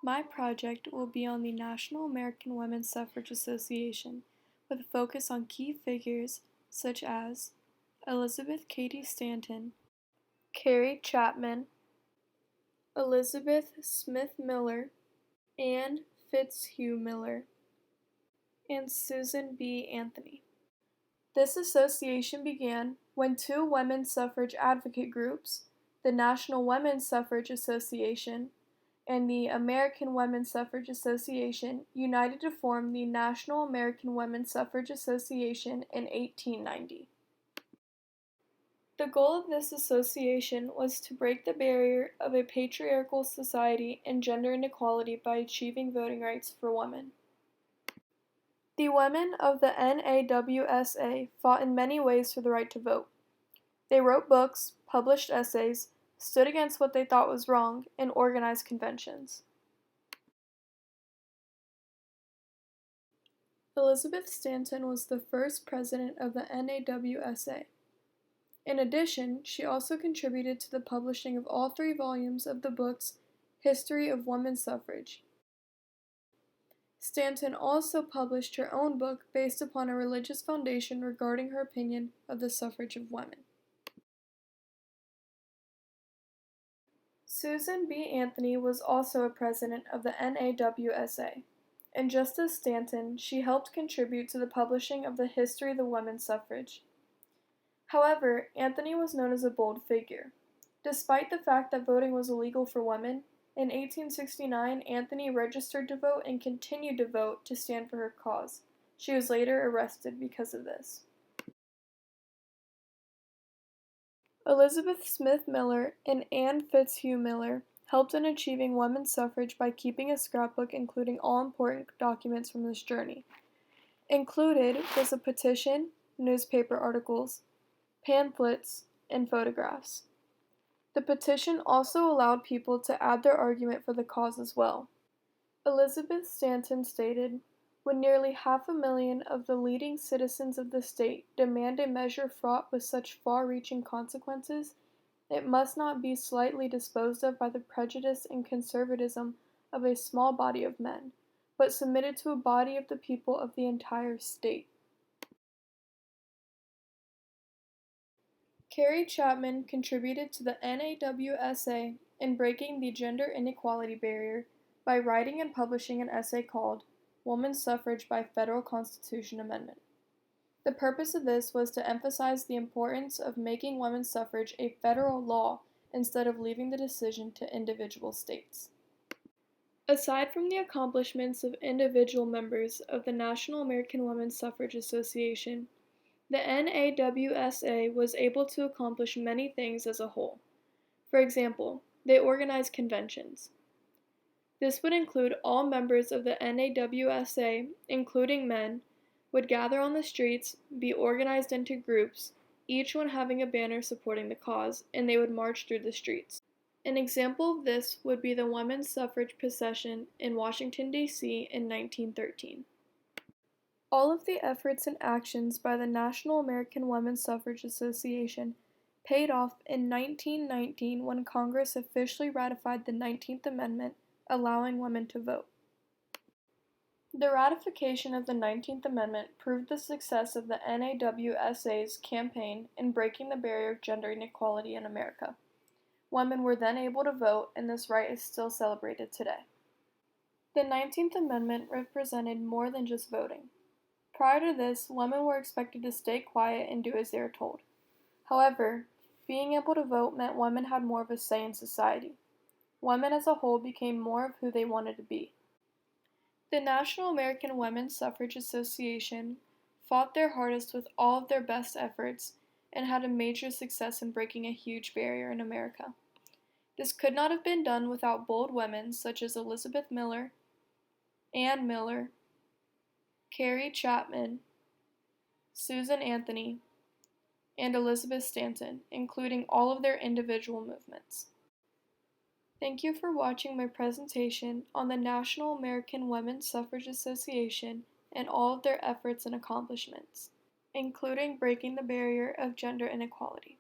My project will be on the National American Women's Suffrage Association, with a focus on key figures such as Elizabeth Cady Stanton, Carrie Chapman, Elizabeth Smith Miller, Anne Fitzhugh Miller, and Susan B. Anthony. This association began when two women's suffrage advocate groups, the National Women's Suffrage Association and the American Women's Suffrage Association, united to form the National American Women's Suffrage Association in 1890. The goal of this association was to break the barrier of a patriarchal society and gender inequality by achieving voting rights for women. The women of the NAWSA fought in many ways for the right to vote. They wrote books, published essays, stood against what they thought was wrong, and organized conventions. Elizabeth Stanton was the first president of the NAWSA. In addition, she also contributed to the publishing of all 3 volumes of the books History of Women's Suffrage. Stanton also published her own book based upon a religious foundation regarding her opinion of the suffrage of women. Susan B. Anthony was also a president of the NAWSA, and just as Stanton, she helped contribute to the publishing of the History of the Women's Suffrage. However, Anthony was known as a bold figure. Despite the fact that voting was illegal for women, in 1869 Anthony registered to vote and continued to vote to stand for her cause. She was later arrested because of this. Elizabeth Smith Miller and Anne Fitzhugh Miller helped in achieving women's suffrage by keeping a scrapbook including all important documents from this journey. Included was a petition, newspaper articles, pamphlets, and photographs. The petition also allowed people to add their argument for the cause as well. Elizabeth Stanton stated, "When nearly 500,000 of the leading citizens of the state demand a measure fraught with such far-reaching consequences, it must not be slightly disposed of by the prejudice and conservatism of a small body of men, but submitted to a body of the people of the entire state." Carrie Chapman contributed to the NAWSA in breaking the gender inequality barrier by writing and publishing an essay called Woman's Suffrage by Federal Constitution Amendment. The purpose of this was to emphasize the importance of making women's suffrage a federal law instead of leaving the decision to individual states. Aside from the accomplishments of individual members of the National American Women's Suffrage Association, the NAWSA was able to accomplish many things as a whole. For example, they organized conventions. This would include all members of the NAWSA, including men, would gather on the streets, be organized into groups, each one having a banner supporting the cause, and they would march through the streets. An example of this would be the women's suffrage procession in Washington, D.C. in 1913. All of the efforts and actions by the National American Women's Suffrage Association paid off in 1919 when Congress officially ratified the 19th Amendment, allowing women to vote. The ratification of the 19th Amendment proved the success of the NAWSA's campaign in breaking the barrier of gender inequality in America. Women were then able to vote, and this right is still celebrated today. The 19th Amendment represented more than just voting. Prior to this, women were expected to stay quiet and do as they were told. However, being able to vote meant women had more of a say in society. Women as a whole became more of who they wanted to be. The National American Women's Suffrage Association fought their hardest with all of their best efforts and had a major success in breaking a huge barrier in America. This could not have been done without bold women such as Elizabeth Miller, Anne Miller, Carrie Chapman, Susan Anthony, and Elizabeth Stanton, including all of their individual movements. Thank you for watching my presentation on the National American Women's Suffrage Association and all of their efforts and accomplishments, including breaking the barrier of gender inequality.